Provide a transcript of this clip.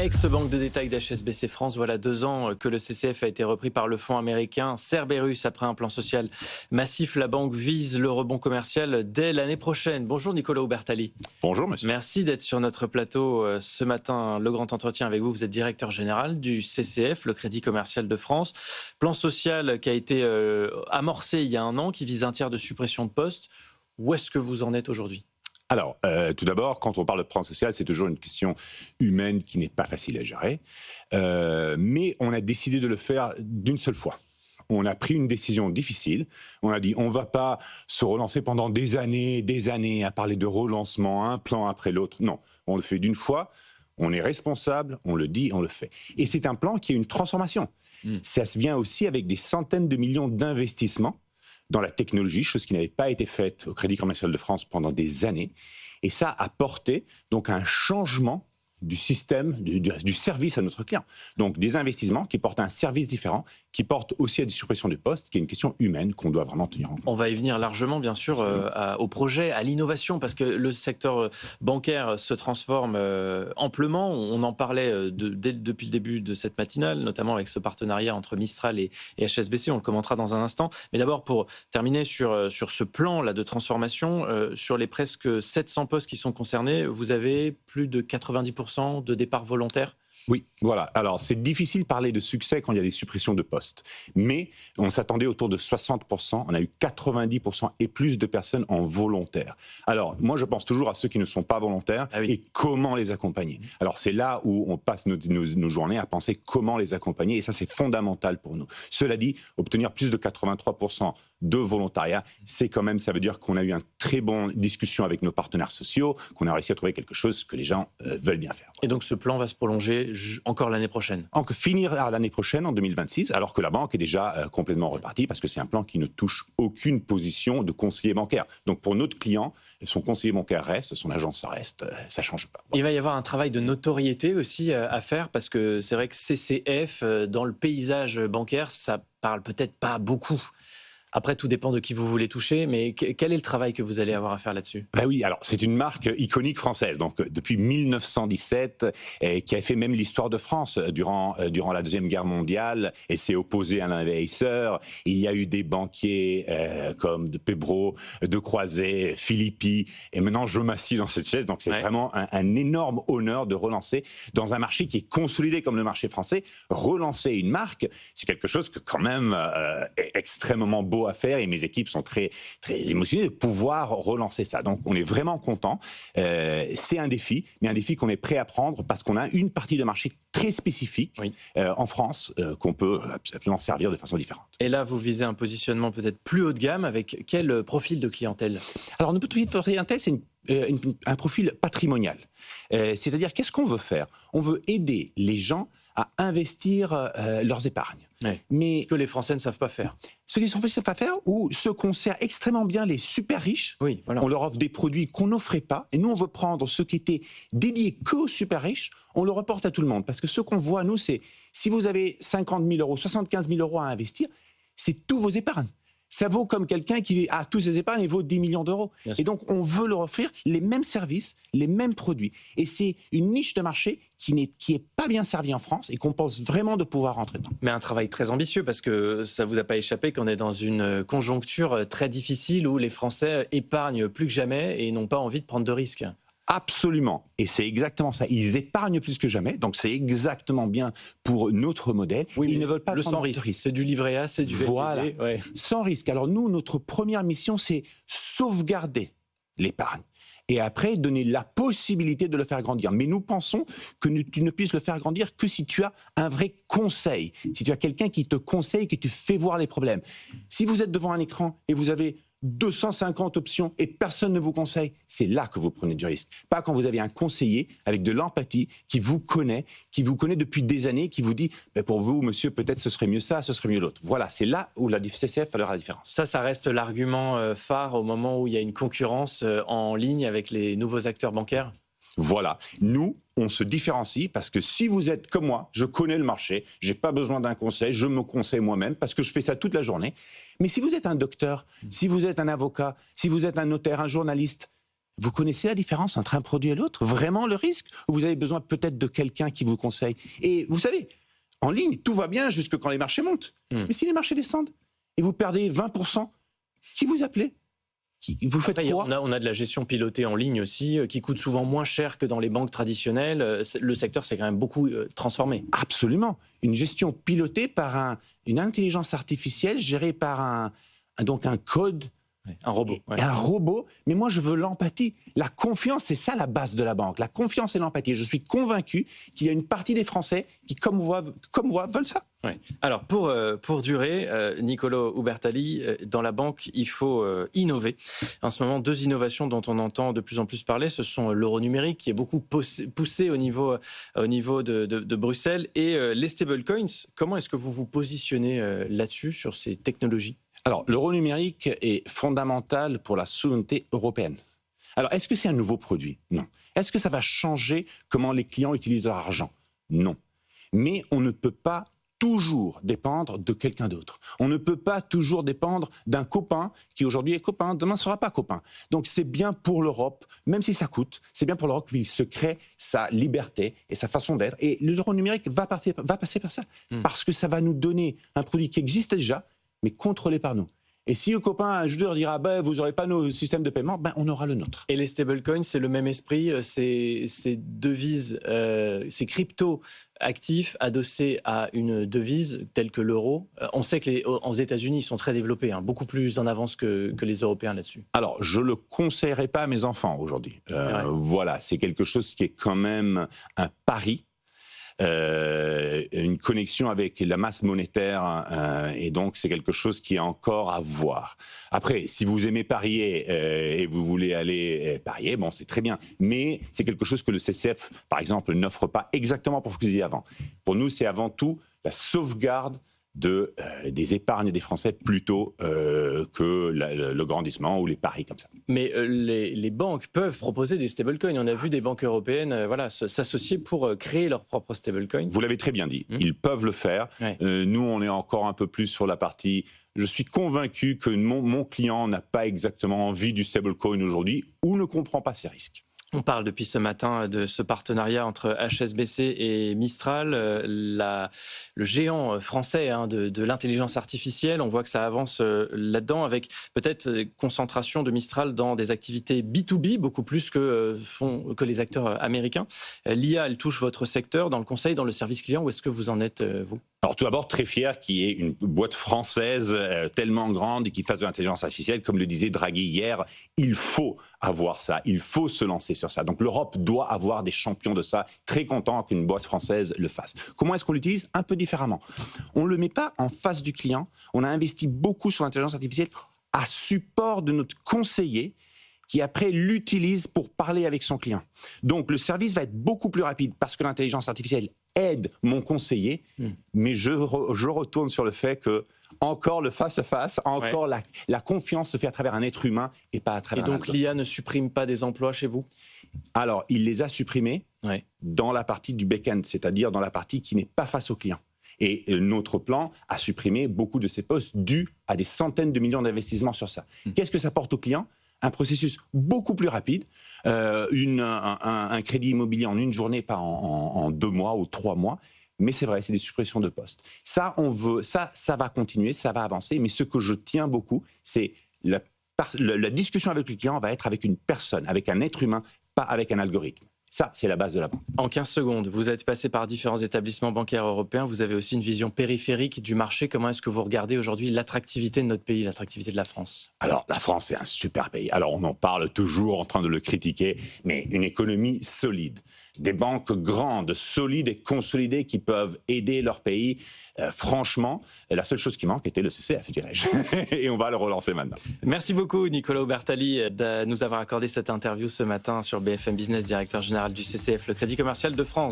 Ex-banque de détail d'HSBC France, voilà 2 ans que le CCF a été repris par le fonds américain Cerberus après un plan social massif. La banque vise le rebond commercial dès l'année prochaine. Bonjour Nicolas Obertali. Bonjour monsieur. Merci d'être sur notre plateau ce matin. Le grand entretien avec vous. Vous êtes directeur général du CCF, le Crédit Commercial de France. Plan social qui a été amorcé il y a 1 an, qui vise 1/3 de suppression de postes. Où est-ce que vous en êtes aujourd'hui ? Alors, tout d'abord, quand on parle de plan social, c'est toujours une question humaine qui n'est pas facile à gérer. Mais on a décidé de le faire d'une seule fois. On a pris une décision difficile. On a dit, on ne va pas se relancer pendant des années à parler de relancement, un plan après l'autre. Non, on le fait d'une fois. On est responsable, on le dit, on le fait. Et c'est un plan qui est une transformation. Ça se vient aussi avec des centaines de millions d'investissements dans la technologie, chose qui n'avait pas été faite au Crédit Commercial de France pendant des années. Et ça a porté donc un changement du système, du service à notre client. Donc des investissements qui portent à un service différent, qui portent aussi à des suppressions de postes, qui est une question humaine qu'on doit vraiment tenir en compte. On va y venir largement, bien sûr, au projet, à l'innovation, parce que le secteur bancaire se transforme amplement. On en parlait depuis le début de cette matinale, notamment avec ce partenariat entre Mistral et HSBC. On le commentera dans un instant. Mais d'abord, pour terminer sur ce plan là de transformation, sur les presque 700 postes qui sont concernés, vous avez plus de 90% de départs volontaires. Oui, voilà. Alors, c'est difficile de parler de succès quand il y a des suppressions de postes. Mais on s'attendait autour de 60%. On a eu 90% et plus de personnes en volontaire. Alors, moi, je pense toujours à ceux qui ne sont pas volontaires et comment les accompagner. Alors, c'est là où on passe nos journées à penser comment les accompagner. Et ça, c'est fondamental pour nous. Cela dit, obtenir plus de 83% de volontariat, c'est quand même, ça veut dire qu'on a eu une très bonne discussion avec nos partenaires sociaux, qu'on a réussi à trouver quelque chose que les gens veulent bien faire. Et donc, ce plan va se prolonger encore l'année prochaine. Donc, finir l'année prochaine, en 2026, alors que la banque est déjà complètement repartie, parce que c'est un plan qui ne touche aucune position de conseiller bancaire. Donc, pour notre client, son conseiller bancaire reste, son agence reste, ça ne change pas. Voilà. Il va y avoir un travail de notoriété aussi à faire, parce que c'est vrai que CCF, dans le paysage bancaire, ça parle peut-être pas beaucoup. Après, tout dépend de qui vous voulez toucher, mais quel est le travail que vous allez avoir à faire là-dessus ? Ben oui, alors c'est une marque iconique française, donc depuis 1917, qui a fait même l'histoire de France durant la Deuxième Guerre mondiale, et s'est opposée à l'investisseur. Il y a eu des banquiers comme de Pébro, de Croiset, Philippi, et maintenant je m'assis dans cette chaise, donc c'est vraiment un énorme honneur de relancer dans un marché qui est consolidé comme le marché français. Relancer une marque, c'est quelque chose que quand même est extrêmement beau à faire, et mes équipes sont très, très émotionnées de pouvoir relancer ça. Donc on est vraiment content. C'est un défi, mais un défi qu'on est prêt à prendre parce qu'on a une partie de marché très spécifique en France qu'on peut absolument servir de façon différente. Et là, vous visez un positionnement peut-être plus haut de gamme. Avec quel profil de clientèle ? Alors notre profil de clientèle, c'est un profil patrimonial. C'est-à-dire, qu'est-ce qu'on veut faire ? On veut aider les gens à investir leurs épargnes. Mais ce que les Français ne savent pas faire. Ce qu'ils ne savent pas faire, ou ceux qu'on sert extrêmement bien, les super riches, on leur offre des produits qu'on n'offrait pas, et nous on veut prendre ceux qui étaient dédiés qu'aux super riches, on le reporte à tout le monde. Parce que ce qu'on voit, nous, c'est si vous avez 50 000 euros, 75 000 euros à investir, c'est tous vos épargnes. Ça vaut comme quelqu'un qui a tous ses épargnes et vaut 10 millions d'euros. Et donc, on veut leur offrir les mêmes services, les mêmes produits. Et c'est une niche de marché qui est pas bien servie en France et qu'on pense vraiment de pouvoir rentrer dedans. Mais un travail très ambitieux, parce que ça vous a pas échappé qu'on est dans une conjoncture très difficile où les Français épargnent plus que jamais et n'ont pas envie de prendre de risques. Absolument. Et c'est exactement ça. Ils épargnent plus que jamais. Donc, c'est exactement bien pour notre modèle. Oui, ils ne veulent pas le prendre sans de risque. risque. C'est du livret A, c'est du VTT. Voilà. Sans risque. Alors, nous, notre première mission, c'est sauvegarder l'épargne. Et après, donner la possibilité de le faire grandir. Mais nous pensons que tu ne puisses le faire grandir que si tu as un vrai conseil. Si tu as quelqu'un qui te conseille, qui te fait voir les problèmes. Si vous êtes devant un écran et vous avez 250 options et personne ne vous conseille, c'est là que vous prenez du risque. Pas quand vous avez un conseiller avec de l'empathie qui vous connaît depuis des années, qui vous dit pour vous, monsieur, peut-être ce serait mieux ça, ce serait mieux l'autre. Voilà, c'est là où la CCF fera la différence. Ça reste l'argument phare au moment où il y a une concurrence en ligne avec les nouveaux acteurs bancaires. Voilà. Nous, on se différencie parce que si vous êtes comme moi, je connais le marché, j'ai pas besoin d'un conseil, je me conseille moi-même parce que je fais ça toute la journée. Mais si vous êtes un docteur, si vous êtes un avocat, si vous êtes un notaire, un journaliste, Vous connaissez la différence entre un produit et l'autre? Vraiment le risque? Ou vous avez besoin peut-être de quelqu'un qui vous conseille? Et vous savez, en ligne, tout va bien jusque quand les marchés montent. Mais si les marchés descendent et vous perdez 20%, qui vous appelez? Vous faites Après, quoi? on a de la gestion pilotée en ligne aussi, qui coûte souvent moins cher que dans les banques traditionnelles. Le secteur s'est quand même beaucoup transformé. Absolument. Une gestion pilotée par une intelligence artificielle gérée par donc un code. Un robot. Et un robot, mais moi je veux l'empathie. La confiance, c'est ça la base de la banque. La confiance et l'empathie. Je suis convaincu qu'il y a une partie des Français qui, comme moi, veulent ça. Ouais. Alors, pour durer, Niccolò Ubertalli, dans la banque, il faut innover. En ce moment, 2 innovations dont on entend de plus en plus parler, ce sont l'euro numérique, qui est beaucoup poussé au niveau de Bruxelles, et les stablecoins. Comment est-ce que vous vous positionnez là-dessus, sur ces technologies? Alors, l'euro numérique est fondamental pour la souveraineté européenne. Alors, est-ce que c'est un nouveau produit? Non. Est-ce que ça va changer comment les clients utilisent leur argent? Non. Mais on ne peut pas toujours dépendre de quelqu'un d'autre. On ne peut pas toujours dépendre d'un copain qui aujourd'hui est copain, demain ne sera pas copain. Donc c'est bien pour l'Europe, même si ça coûte, c'est bien pour l'Europe qu'il se crée sa liberté et sa façon d'être. Et l'euro numérique va passer par ça, parce que ça va nous donner un produit qui existe déjà, mais contrôlé par nous. Et si le copain, un joueur dira vous n'aurez pas nos systèmes de paiement, on aura le nôtre. Et les stablecoins, c'est le même esprit, ces devises, ces crypto-actifs adossés à une devise telle que l'euro. On sait qu'aux États-Unis, ils sont très développés, beaucoup plus en avance que les Européens là-dessus. Alors, je ne le conseillerais pas à mes enfants aujourd'hui. Voilà, c'est quelque chose qui est quand même un pari. Une connexion avec la masse monétaire, et donc c'est quelque chose qui est encore à voir. Après, si vous aimez parier et vous voulez aller parier, c'est très bien. Mais c'est quelque chose que le CCF, par exemple, n'offre pas exactement pour ce que vous disiez avant. Pour nous, c'est avant tout la sauvegarde des épargnes des Français plutôt que le grandissement ou les paris comme ça. Mais les banques peuvent proposer des stablecoins. On a vu des banques européennes s'associer pour créer leurs propres stablecoins. Vous l'avez très bien dit, ils peuvent le faire. Ouais. Nous, on est encore un peu plus sur la partie... Je suis convaincu que mon client n'a pas exactement envie du stablecoin aujourd'hui ou ne comprend pas ses risques. On parle depuis ce matin de ce partenariat entre HSBC et Mistral, le géant français de l'intelligence artificielle. On voit que ça avance là-dedans, avec peut-être concentration de Mistral dans des activités B2B, beaucoup plus que les acteurs américains. L'IA, elle touche votre secteur dans le conseil, dans le service client. Où est-ce que vous en êtes, vous ? Alors tout d'abord, très fier qu'il y ait une boîte française tellement grande et qui fasse de l'intelligence artificielle. Comme le disait Draghi hier, il faut avoir ça, il faut se lancer sur ça. Donc l'Europe doit avoir des champions de ça. Très content qu'une boîte française le fasse. Comment est-ce qu'on l'utilise? Un peu différemment. On ne le met pas en face du client. On a investi beaucoup sur l'intelligence artificielle à support de notre conseiller qui après l'utilise pour parler avec son client. Donc le service va être beaucoup plus rapide parce que l'intelligence artificielle aide mon conseiller, mais je retourne sur le fait que encore le face-à-face, encore la confiance se fait à travers un être humain et pas à travers un algorithme. Et donc l'IA ne supprime pas des emplois chez vous? Alors, il les a supprimés dans la partie du back-end, c'est-à-dire dans la partie qui n'est pas face au client. Et notre plan a supprimé beaucoup de ces postes dus à des centaines de millions d'investissements sur ça. Qu'est-ce que ça porte au client? Un processus beaucoup plus rapide, un crédit immobilier en une journée, pas en 2 mois ou 3 mois. Mais c'est vrai, c'est des suppressions de postes. Ça, ça va continuer, ça va avancer. Mais ce que je tiens beaucoup, c'est la discussion avec le client va être avec une personne, avec un être humain, pas avec un algorithme. Ça, c'est la base de la banque. En 15 secondes, vous êtes passé par différents établissements bancaires européens. Vous avez aussi une vision périphérique du marché. Comment est-ce que vous regardez aujourd'hui l'attractivité de notre pays, l'attractivité de la France? Alors, la France, c'est un super pays. Alors, on en parle toujours en train de le critiquer, mais une économie solide. Des banques grandes, solides et consolidées qui peuvent aider leur pays. Franchement, la seule chose qui manque était le CCF, dirais-je. Et on va le relancer maintenant. Merci beaucoup, Niccolò Ubertalli, de nous avoir accordé cette interview ce matin sur BFM Business, directeur général du CCF, le Crédit Commercial de France.